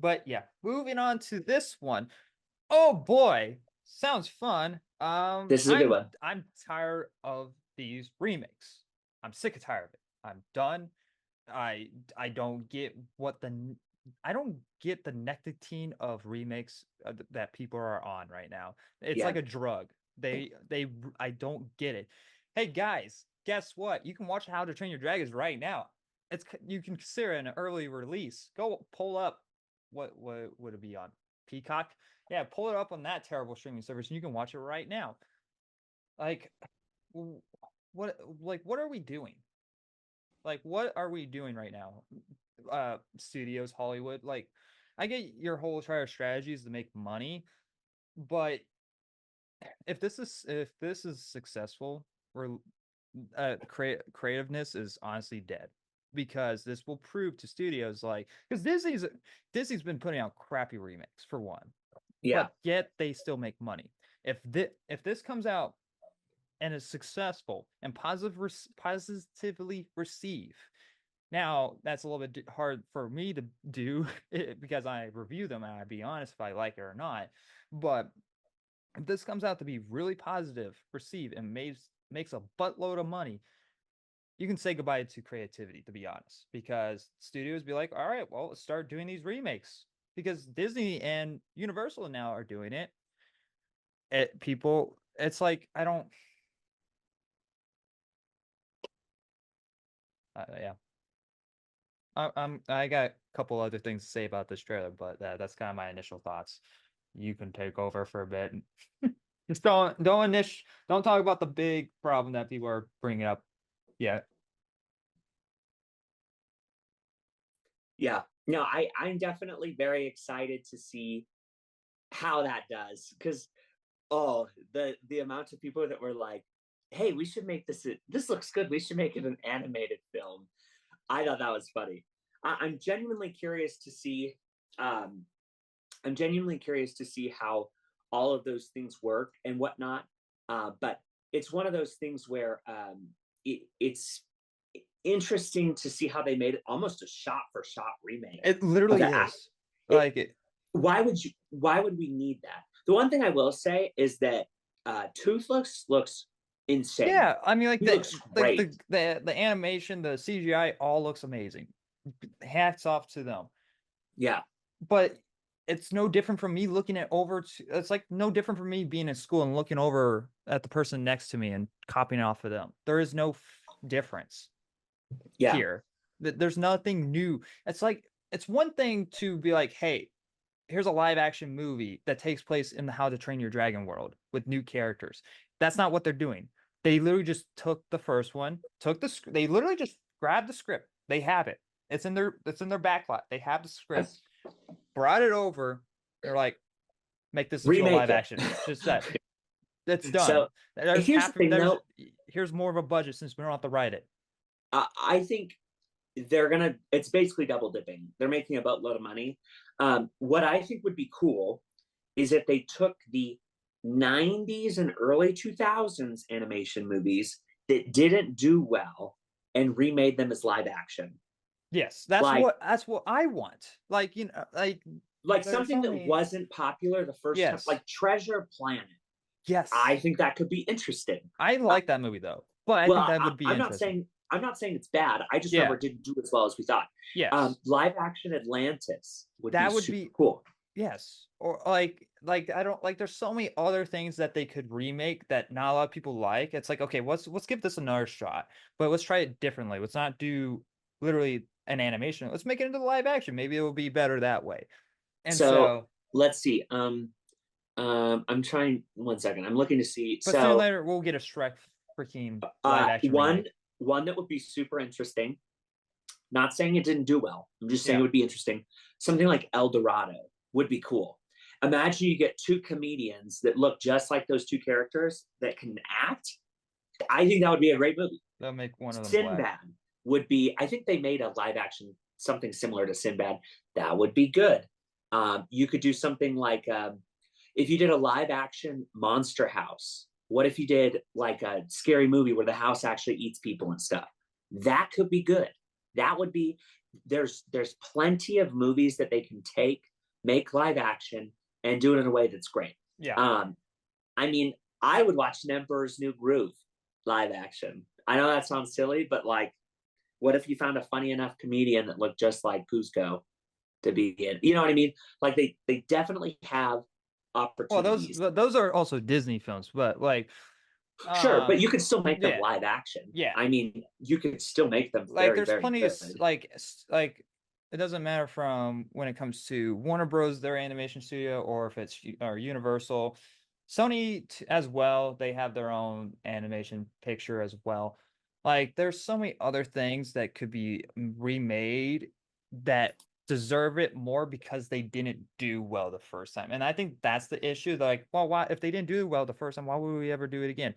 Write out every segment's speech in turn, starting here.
But yeah, moving on to this one. Oh boy, sounds fun. This is a good one. I'm tired of these remakes. I'm sick and tired of it. I'm done. I don't get I don't get the nicotine of remakes that people are on right now. It's Yeah. like a drug. They I don't get it. Hey guys, guess what? You can watch How to Train Your Dragons right now. You can consider it an early release. Go pull up what would it be on? Peacock? Yeah, pull it up on that terrible streaming service and you can watch it right now. Like what are we doing? Like, what are we doing right now? Studios, Hollywood. Like, I get your whole entire strategy is to make money, but if this is successful, we're creativeness is honestly dead because this will prove to studios like because Disney's been putting out crappy remakes for one, Yeah. but yet they still make money. If this comes out and is successful and positively receive. Now, that's a little bit hard for me to do because I review them and I'd be honest if I like it or not. But if this comes out to be really positive, receive, and makes a buttload of money, you can say goodbye to creativity, to be honest, because studios be like, all right, well, let's start doing these remakes because Disney and Universal now are doing it. It's like I don't. Yeah, I got a couple other things to say about this trailer, but that's kind of my initial thoughts. You can take over for a bit. Just don't talk about the big problem that people are bringing up yet. Yeah. No, I'm definitely very excited to see how that does. Because oh, the amount of people that were like, hey, we should make this looks good. We should make it an animated film. I thought that was funny. I'm genuinely curious to see um I'm genuinely curious to see how all of those things work and whatnot. But it's one of those things where it's interesting to see how they made it almost a shot for shot remake It of literally that. is. It, Like it, why would we need that? The one thing I will say is that Tooth looks insane. yeah, I mean like He looks great. the animation, the CGI all looks amazing. Hats off to them. Yeah. But it's no different from me looking at over to, it's like no different from me being in school and looking over at the person next to me and copying off of them. There is no difference Yeah. here. There's nothing new. It's like it's one thing to be like, hey, here's a live action movie that takes place in the How to Train Your Dragon world with new characters. That's not what they're doing. They literally just took the first one, they literally just grabbed the script. They have it. It's in their backlot. They have the script, brought it over. They're like, make this into a Remake live it. action. Just that. It's done. So here's the thing though. Here's more of a budget since we don't have to write it. I think it's basically double dipping. They're making a boatload of money. What I think would be cool is if they took the 90s and early 2000s animation movies that didn't do well and remade them as live action. Yes, Like that's what I want. Like, like there's something so that many. wasn't popular the first time, Yes. like Treasure Planet. I Yes. think that could be interesting. I Uh, like that movie though. But I think well, that would be interesting. I'm not saying it's bad. I just remember Yeah. it didn't do as well as we thought. Yes. Live action Atlantis would be That would super be cool. yes. Or like I don't like there's so many other things that they could remake that not a lot of people like. It's like, okay, let's give this another shot. But let's try it differently. Let's not do literally an animation. Let's make it into live action. Maybe it will be better that way. And So so, let's see. I'm trying 1 second. I'm looking to see. but sooner or So, later we'll get a Shrek freaking live action remake. one that would be super interesting. Not saying it didn't do well. I'm just saying it Yeah. would be interesting. Something like El Dorado would be cool. Imagine you get two comedians that look just like those two characters that can act. I think that would be a great movie. They'll make one of them black. Sinbad would be. I think they made a live action something similar to Sinbad. That would be good. You could do something like if you did a live action Monster House. What if you did like a scary movie where the house actually eats people and stuff? That could be good. That would be there's plenty of movies that they can take, make live action, and do it in a way that's great. Yeah. Um, I mean, I would watch an Emperor's New Groove live action. I know that sounds silly, but like, what if you found a funny enough comedian that looked just like Cusco to be in? You know what I mean? Like they definitely have Well, opportunities. those are also Disney films, but like, Sure, but um, you could still make them yeah, live action. yeah. I mean, you could still make them Like, very, there's very plenty of good. like it doesn't matter from when it comes to Warner Bros. Their animation studio, or if it's or Universal, Sony as well. They have their own animation picture as well. Like, there's so many other things that could be remade that deserve it more because they didn't do well the first time. And I think that's the issue. They're like, well, why if they didn't do well the first time, why would we ever do it again?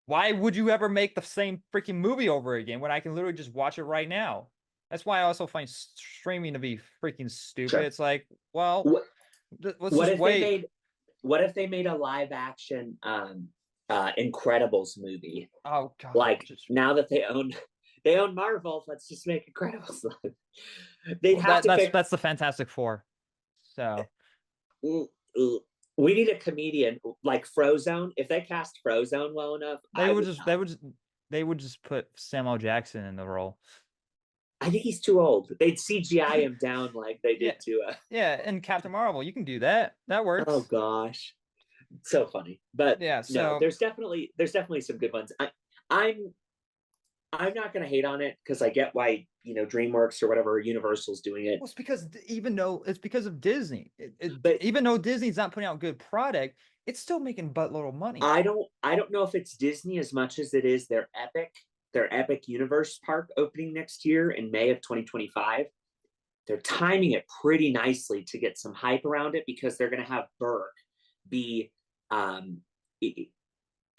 Why would you ever make the same freaking movie over again when I can literally just watch it right now? That's why I also find streaming to be freaking stupid. Sure. It's like, well, What, let's what just if they wait. made what if they made a live action Incredibles movie? Oh God, Like just now that they own Marvel, let's just make Incredibles. They'd well, have to pick. that's the Fantastic Four. So We need a comedian like Frozone. If they cast Frozone well enough, they I would would just not. they would just put Samuel Jackson in the role. I think he's too old. They'd CGI him down like they Yeah, did to yeah, and Captain Marvel, you can do that. That oh works. gosh, so funny. But Yeah, no, so there's definitely some good ones. I'm I'm not gonna hate on it because I get why DreamWorks or whatever Universal's doing it. well, it's because even though it's because of Disney, But even though Disney's not putting out good product, it's still making buttload of money. I don't know if it's Disney as much as it is their Epic Universe park opening next year in May of 2025. They're timing it pretty nicely to get some hype around it because they're going to have Berg be um it,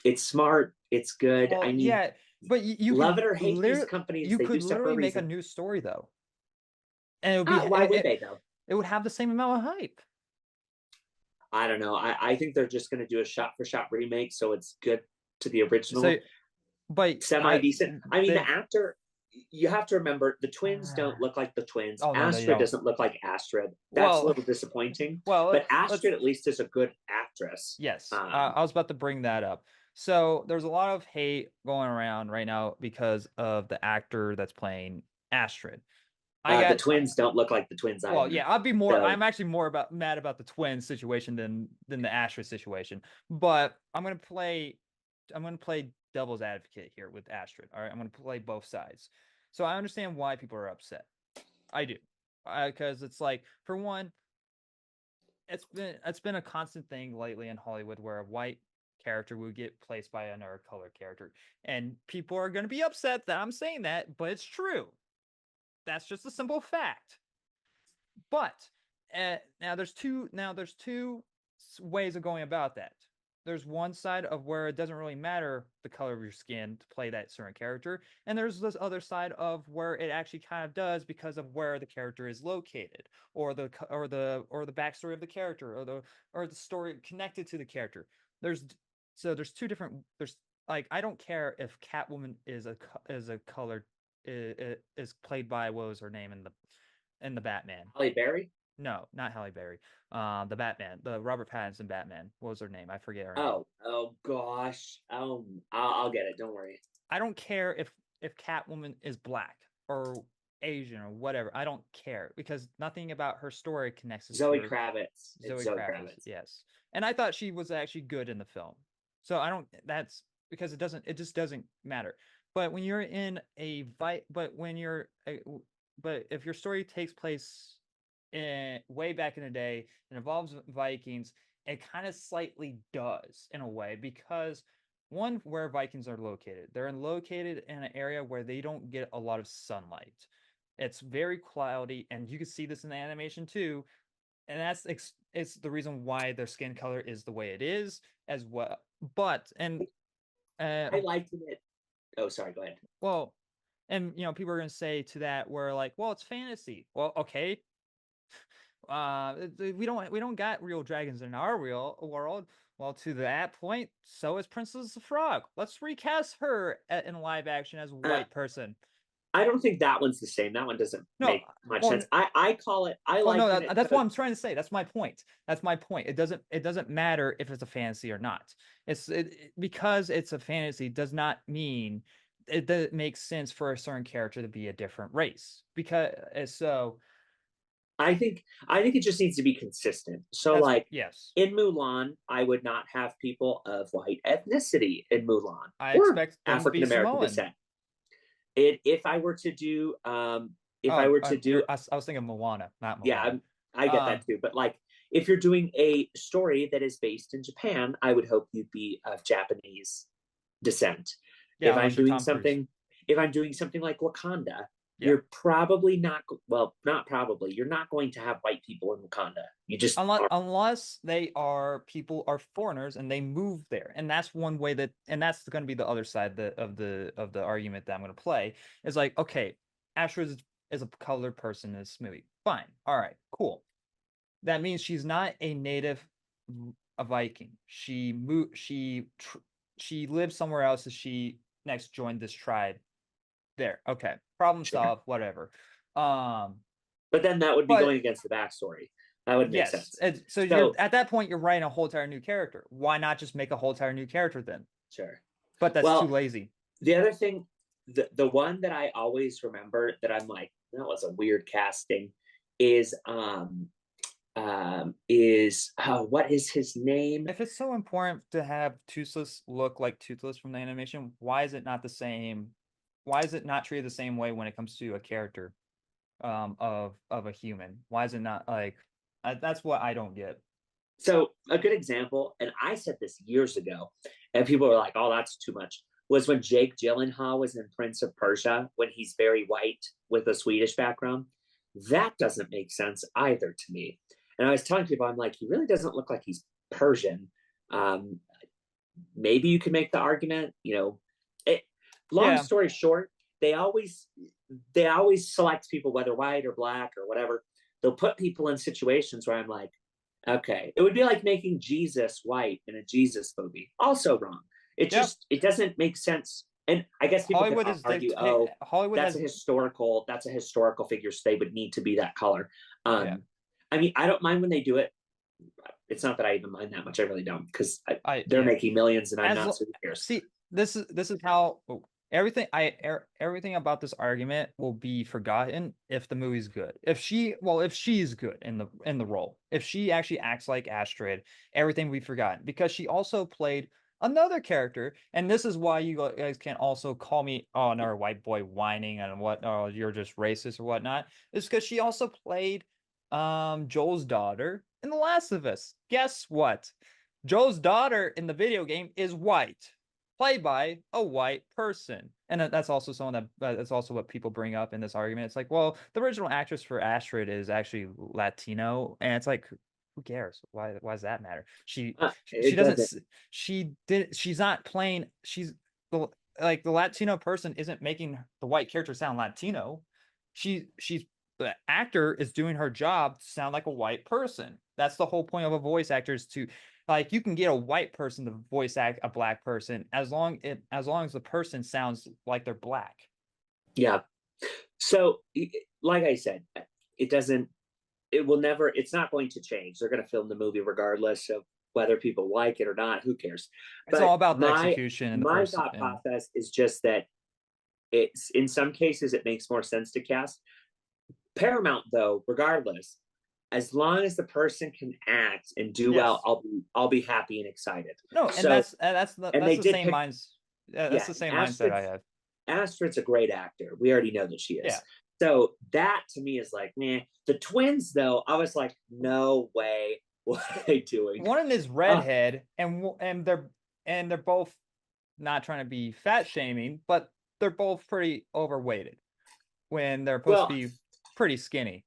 it's smart, it's good. I Well, mean, yeah, but you love could it or hate these companies, you they do could stuff for a literally make a reason. new story though, and it would be Why would they though? it would have the same amount of hype. I don't know. I think they're just going to do a shot for shot remake, so it's good to the So, original, but semi decent. I mean, the they actor. You have to remember the twins don't look like the twins. oh no, they Astrid don't. doesn't look like Astrid. That's a Well, little disappointing. well, But let's Astrid at least is a good actress. yes, I was about to bring that up. So there's a lot of hate going around right now because of the actor that's playing Astrid. I The got twins don't look like the twins well, either. yeah, I'd be more. So I'm actually more about mad about the twins situation than the Astrid situation. But I'm gonna play devil's advocate here with Astrid. All right, I'm gonna play both sides. So I understand why people are upset. I do, because it's like, for one, it's been a constant thing lately in Hollywood where a white character will get placed by another colored character, and people are gonna be upset that I'm saying that, but it's true. That's just a simple fact. But there's two ways of going about that. There's one side of where it doesn't really matter the color of your skin to play that certain character, and there's this other side of where it actually kind of does because of where the character is located, or the backstory of the character, or the story connected to the character. There's there's two different there's like, I don't care if Catwoman is a colored is played by, what was her name in the Batman? Halle Berry. No, not Halle Berry. The Batman, the Robert Pattinson Batman. What was her name? I forget her name. Oh gosh. I'll get it. Don't worry. I don't care if Catwoman is black or Asian or whatever. I don't care because nothing about her story connects us to Zoe her. Kravitz. It's Zoe Zoe Kravitz, Kravitz. yes. And I thought she was actually good in the film. So I don't. That's because it just doesn't matter. But when you're in a but when you're but if your story takes place way back in the day and involves Vikings, it kind of slightly does in a way because one, where Vikings are located, they're located in an area where they don't get a lot of sunlight. It's very cloudy, and you can see this in the animation too. And it's the reason why their skin color is the way it is as well. But and I liked it. Oh, sorry. Go ahead. well, and people are gonna say to that, where like, well, it's fantasy. Well, okay, we don't got real dragons in our real world. Well, to that point, so is Princess the Frog. Let's recast her in live action as a Uh, white person. I don't think that one's the same. That one doesn't No, make much well, sense. I call it. I well, no, liken it that's to. what I'm trying to say. That's my point. That's my point. It doesn't matter if it's a fantasy or not. Because it's a fantasy does not mean it makes sense for a certain character to be a different race. Because so I think it just needs to be consistent. So that's like yes. in Mulan, I would not have people of white ethnicity in Mulan I or expect them to African be American Samoan. descent. If I were to do if I Oh, were to do I was thinking Moana, not yeah, Mulan. I get Um, that too. But like if you're doing a story that is based in Japan, I would hope you'd be of Japanese descent. yeah, If I'm unless you're doing Tom Cruise. something, if I'm doing something like Wakanda, Yeah. you're probably not well, not probably. You're not going to have white people in Wakanda. You just are. Unless they are people are foreigners and they move there, and that's one way that, and that's going to be the other side of the argument that I'm going to play is like, okay, Asher is a colored person in this movie, fine, all right, cool. That means she's not a native a Viking. She lived somewhere else as she next joined this tribe there. Okay, problem Sure. solved, whatever. um But then that would be but going against the backstory. That would make yes, sense. so you're So at that point you're writing a whole entire new character. Why not just make a whole entire new character then? sure. But that's too Well, lazy. the other thing, the one that I always remember that I'm like, that was a weird casting, is what is his name? If it's so important to have Toothless look like Toothless from the animation, why is it not the same? Why is it not treated the same way when it comes to a character of a human? Why is it not like that's what I don't get. So a good example, and I said this years ago, and people were like, "Oh, that's too much." Was when Jake Gyllenhaal was in Prince of Persia when he's very white with a Swedish background. That doesn't make sense either to me. And I was telling people, I'm like, he really doesn't look like he's Persian. Um, Maybe you could make the argument, it, long Yeah, story short, they always they always select people, whether white or black or whatever. They'll put people in situations where I'm like, okay, it would be like making Jesus white in a Jesus movie. Also wrong. yeah. It doesn't make sense. And I guess people could Hollywood is argue, oh, Hollywood has that's a historical figure, so they would need to be that color. yeah. I mean, I don't mind when they do it. It's not that I even mind that much. I really don't, because I they're yeah. making millions and I'm As not, so who cares? see, this is how everything about this argument will be forgotten if the movie's good. If she's good in the role, if she actually acts like Astrid, everything will be forgotten because she also played another character. And this is why you guys can also call me, oh, another white boy whining and what, oh, you're just racist or whatnot. It's because she also played Joel's daughter in The Last of Us. Guess what? Joel's daughter in the video game is white, played by a white person. And that's also someone that's also what people bring up in this argument. It's like, well, the original actress for Astrid is actually Latino, and it's like, who cares? Why does that matter? She It doesn't doesn't. she's not playing the like the Latino person isn't making the white character sound Latino. She's the actor is doing her job to sound like a white person. That's the whole point of a voice actor is to like you can get a white person to voice act a black person as long as the person sounds like they're black. Yeah. So, like I said, it doesn't. It will never. It's not going to change. They're going to film the movie regardless of whether people like it or not. Who cares? It's all But about the execution and the my person thought and process is just that it's in some cases it makes more sense to cast Paramount, though. Regardless, as long as the person can act and do well, yes. I'll be happy and excited. No, and So, that's and they the did same pick. minds that's Yeah, the same mindset I Astrid's have. Astrid's a great actor. We already know that she Yeah. is. So that to me is like, man. The twins, though, I was like, no way. What are they doing? One of them is Uh, redhead and they're both not trying to be fat shaming, but they're both pretty overweighted when they're supposed to well, be pretty skinny.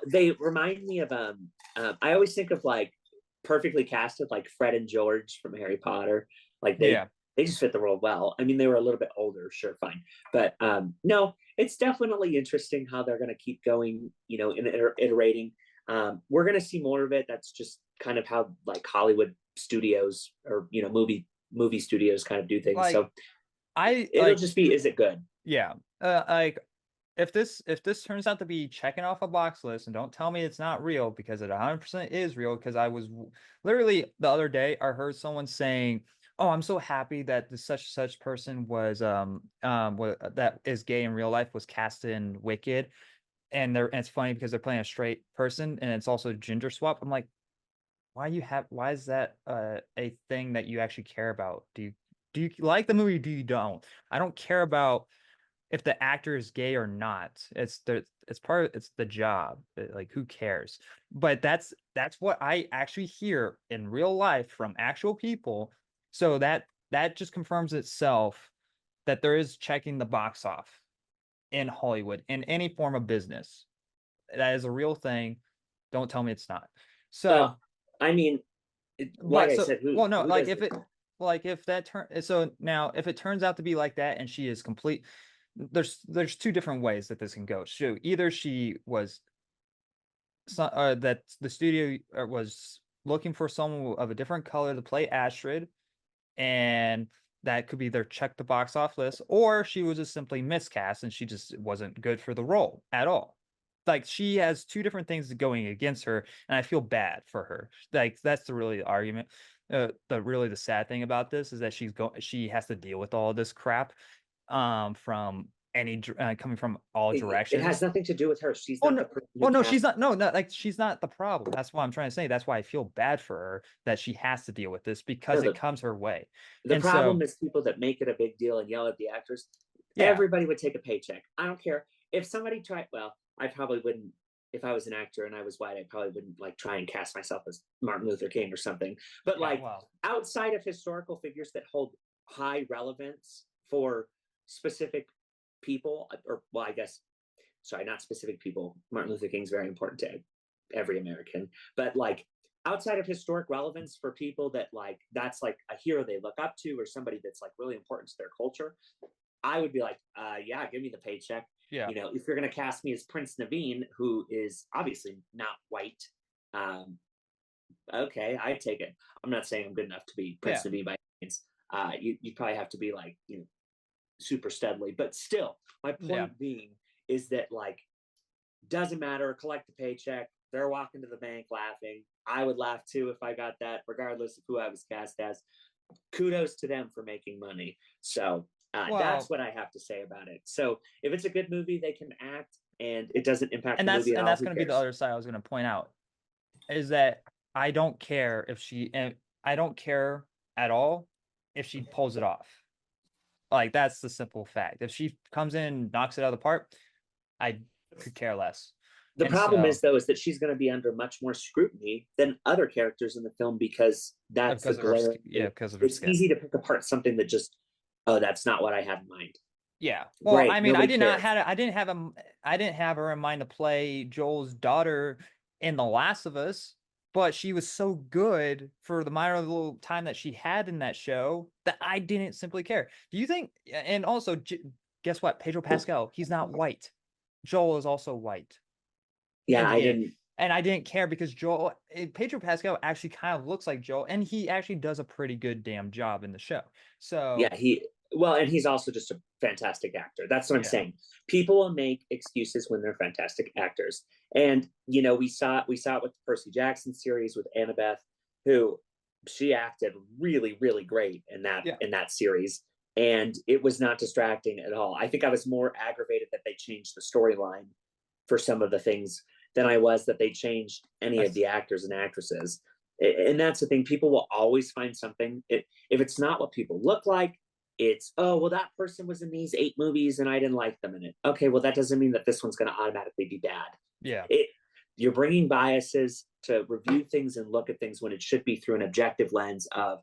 they remind me of I always think of like perfectly casted, like Fred and George from Harry Potter. Like Yeah. they just fit the role well. I mean, they were a little bit older, sure, fine, but no, it's definitely interesting how they're going to keep going. In iterating. We're going to see more of it. That's just kind of how like Hollywood studios or movie studios kind of do things. Like So I it'll like just be, is it good? Yeah. Like if this turns out to be checking off a box list, and don't tell me it's not real, because it 100% is real, because literally the other day I heard someone saying, "Oh, I'm so happy that the such such person was that is gay in real life was cast in Wicked." And it's funny because they're playing a straight person and it's also gender swap. I'm like, why is that a thing that you actually care about? Do you like the movie? Do you don't? I don't care about if the actor is gay or not. It's the job. Like, who cares? But that's what I actually hear in real life from actual people. So that just confirms itself that there is checking the box off in Hollywood in any form of business. That is a real thing. Don't tell me it's not. So, Well, I mean, like but I so said, well, no, who does it? like if that turn so now if it turns out to be like that and she is complete, there's two different ways that this can go. So either she was that the studio was looking for someone of a different color to play Astrid, and that could be their check the box off list, or she was just simply miscast and she just wasn't good for the role at all. Like, she has two different things going against her, and I feel bad for her. Like, that's the really argument. The sad thing about this is that she has to deal with all this crap from coming from all It has directions. nothing to do with her. She's Oh not no, the person who oh no, cast. she's not. No, not like she's not the problem. That's what I'm trying to say. That's why I feel bad for her that she has to deal with this No, because it comes her way. the And so, problem is people that make it a big deal and yell at the actors. yeah, Everybody would take a paycheck. I don't care if somebody tried. Well, I probably wouldn't. If I was an actor and I was white, I probably wouldn't like try and cast myself as Martin Luther King or something. But yeah, like well, outside of historical figures that hold high relevance for specific people, or well, I guess sorry, not specific people. Martin Luther King is very important to every American, but like outside of historic relevance for people that like that's like a hero they look up to or somebody that's like really important to their culture, I would be like, yeah, give me the paycheck. yeah, You know, if you're going to cast me as Prince Naveen, who is obviously not white, um, okay, I take it. I'm not saying I'm good enough to be yeah, Prince Naveen by any means. You probably have to be like, super steadily, but still, my yeah, point being is that like doesn't matter. Collect the paycheck. They're walking to the bank laughing. I would laugh too if I got that, regardless of who I was cast as. Kudos to them for making money. So that's well, what I have to say about it. So if it's a good movie, they can act and it doesn't impact the movie at and all. that's Who going to be the cares? other side I was going to point out, is that I don't care if and I don't care at all if she pulls it off. Like, that's the simple fact. If she comes in and knocks it out of the park, I could care less. The And problem so, is, though, is that she's going to be under much more scrutiny than other characters in the film because that's the because of her, glare. yeah, because of her It's skin. easy to pick apart something that just, oh, that's not what I had in mind. Yeah. Well, I Great, mean, nobody cares. I didn't have her in mind to play Joel's daughter in The Last of Us, but she was so good for the minor little time that she had in that show that I didn't simply care. Do you think? And also, guess what? Pedro Pascal, he's not white. Joel is also white in Yeah, I the end. didn't. And I didn't care because Pedro Pascal actually kind of looks like Joel, and he actually does a pretty good damn job in the show. So, Yeah, well, and he's also just a fantastic actor. That's what I'm yeah. saying. People will make excuses when they're fantastic actors, and we saw it with the Percy Jackson series with Annabeth, who she acted really really great Yeah. in that series, and it was not distracting at all. I think I was more aggravated that they changed the storyline for some of the things than I was that they changed any of That's the actors and actresses. And that's the thing. People will always find something. If it's not what people look like, it's, oh, well, that person was in these 8 movies and I didn't like them in it. Okay, well, that doesn't mean that this one's going to automatically be bad. yeah. It You're bringing biases to review things and look at things when it should be through an objective lens of,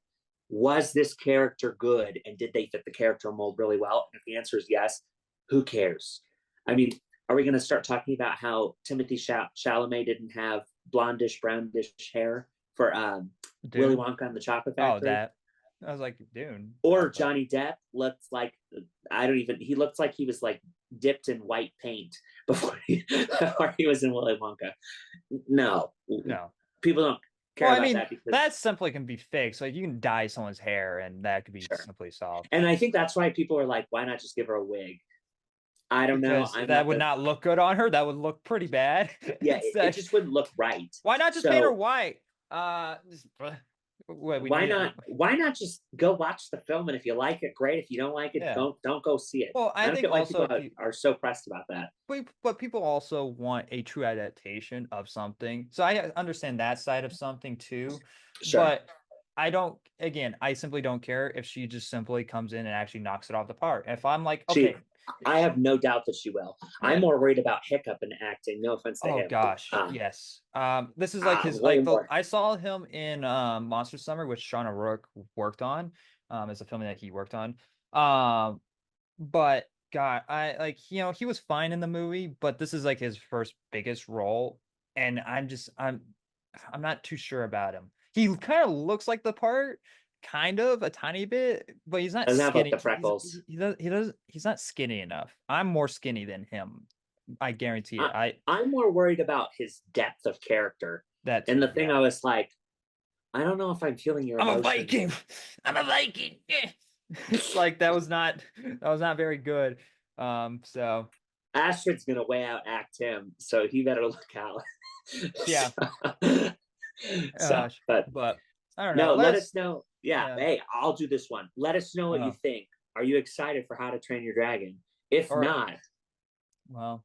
was this character good and did they fit the character mold really well? And if the answer is yes, who cares? I mean, are we going to start talking about how Timothy Chalamet didn't have blondish, brownish hair for Willy Dune. Wonka and the Chocolate Oh, Factory? that. I was like, Dune. Or But Johnny Depp looks like, I don't even, he looks like he was like dipped in white paint before he was in Willy Wonka. No, no. people don't Well, care I about mean, that because that simply can be fixed. Like, you can dye someone's hair, and that could be sure. simply solved. And I think that's why people are like, why not just give her a wig? I don't know. because I'm that not would the not look good on her. That would look pretty bad. Yeah, It's it like, just wouldn't look right. why not just paint her So white? What we need? why not just go watch the film, and if you like it, great. If you don't like it, Yeah. don't go see it. Well, I I don't think get why also people if you, are so pressed about that. but people also want a true adaptation of something. So I understand that side of something too. Sure. But I don't, again, I simply don't care if she just simply comes in and actually knocks it off the park. If I'm like, She okay, I have no doubt that she will. I'm yeah. more worried about Hiccup in acting. No offense to Oh him. gosh, yes. This is like his Way like the more. I saw him in Monster Summer, which Shawn O'Rourke worked on. As a film that he worked on. But God, I like, he was fine in the movie, but this is like his first biggest role, and I'm not too sure about him. He kind of looks like the part, kind of a tiny bit, but he's not Doesn't have like skinny. the freckles. He's not skinny enough. I'm more skinny than him. I guarantee it. I'm more worried about his depth of character. That And too, the thing yeah. I was like, I don't know if I'm feeling your I'm a emotions. Viking. I'm a Viking. It's like that was not very good. So Astrid's gonna way out act him, so he better look out. yeah. So, But I don't know. no, let us know. Yeah, yeah. hey, I'll do this one. Let us know what you think. Are you excited for How to Train Your Dragon? If not, well,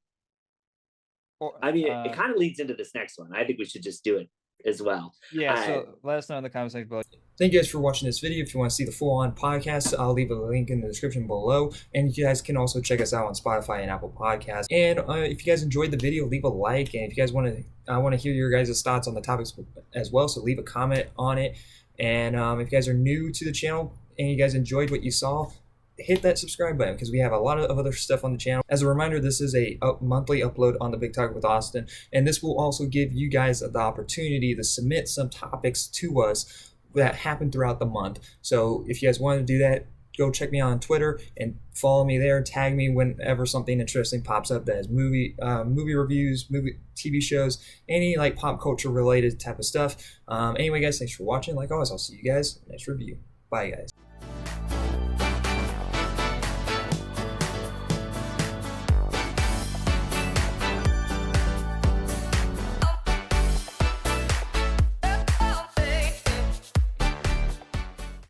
I mean, it kind of leads into this next one. I think we should just do it as well. Yeah, so let us know in the comment section below. Thank you guys for watching this video. If you want to see the full-on podcast, I'll leave a link in the description below. And you guys can also check us out on Spotify and Apple Podcasts. And if you guys enjoyed the video, leave a like. And if you guys want to, I want to hear your guys' thoughts on the topics as well. So leave a comment on it. And if you guys are new to the channel and you guys enjoyed what you saw, hit that subscribe button because we have a lot of other stuff on the channel. As a reminder, this is a monthly upload on the Big Talk with Austin, and this will also give you guys the opportunity to submit some topics to us that happen throughout the month. So if you guys want to do that, go check me out on Twitter and follow me there. Tag me whenever something interesting pops up that has movie reviews, TV shows, any like pop culture related type of stuff. Anyway, guys, thanks for watching. Like always, I'll see you guys next review. Bye, guys.